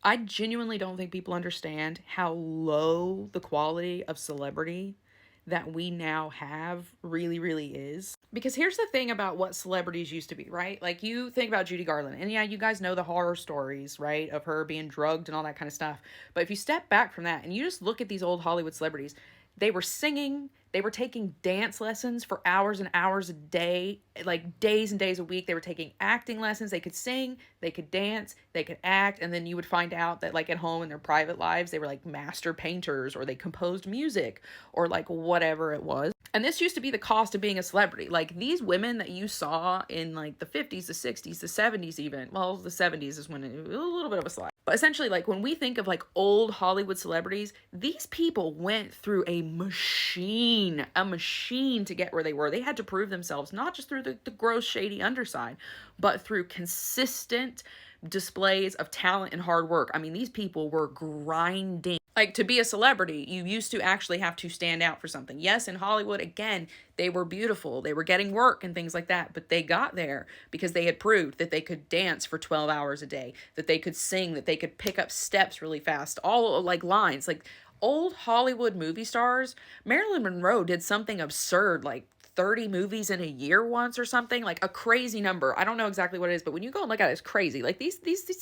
I genuinely don't think people understand how low the quality of celebrity that we now have really, really is. Because here's the thing about what celebrities used to be, right? Like, you think about Judy Garland, and yeah, you guys know the horror stories, right? Of her being drugged and all that kind of stuff. But if you step back from that and you just look at these old Hollywood celebrities, they were singing, they were taking dance lessons for hours and hours a day, like days and days a week. They were taking acting lessons. They could sing, they could dance, they could act. And then you would find out that, like, at home in their private lives, they were like master painters, or they composed music, or like whatever it was. And this used to be the cost of being a celebrity. Like, these women that you saw in like the 50s, the 60s, the 70s, even. Well, the 70s is when it was a little bit of a slide. But essentially, like, when we think of like old Hollywood celebrities, these people went through a machine to get where they were. They had to prove themselves, not just through the gross, shady underside, but through consistent displays of talent and hard work. I mean, these people were grinding. Like, to be a celebrity, you used to actually have to stand out for something. Yes, in Hollywood, again, they were beautiful. They were getting work and things like that, but they got there because they had proved that they could dance for 12 hours a day, that they could sing, that they could pick up steps really fast, all like lines. Like, old Hollywood movie stars, Marilyn Monroe did something absurd, like 30 movies in a year once or something, like a crazy number. I don't know exactly what it is, but when you go and look at it, it's crazy. Like, these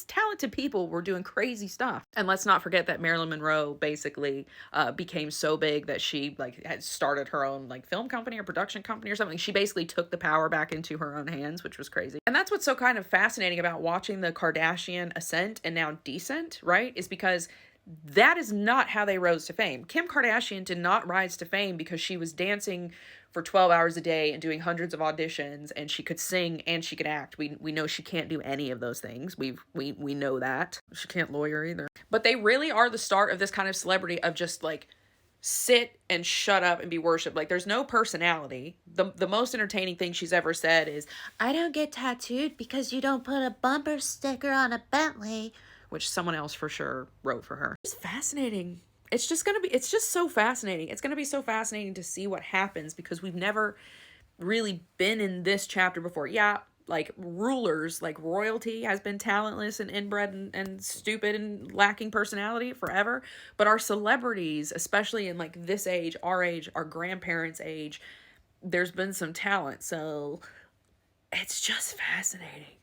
talented people were doing crazy stuff. And let's not forget that Marilyn Monroe basically became so big that she like had started her own like film company or production company or something. She basically took the power back into her own hands, which was crazy. And that's what's so kind of fascinating about watching the Kardashian ascent and now descent, right? Is because that is not how they rose to fame. Kim Kardashian did not rise to fame because she was dancing for 12 hours a day and doing hundreds of auditions, and she could sing and she could act. We know she can't do any of those things. We know that. She can't lawyer either. But they really are the start of this kind of celebrity of just like sit and shut up and be worshipped. Like, there's no personality. The most entertaining thing she's ever said is, "I don't get tattooed because you don't put a bumper sticker on a Bentley," which someone else for sure wrote for her. It's fascinating. It's just so fascinating. It's gonna be so fascinating to see what happens because we've never really been in this chapter before. Yeah, like rulers, like royalty has been talentless and inbred and stupid and lacking personality forever. But our celebrities, especially in like this age, our grandparents' age, there's been some talent. So it's just fascinating.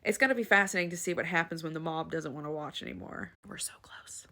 It's going to be fascinating to see what happens when the mob doesn't want to watch anymore. We're so close.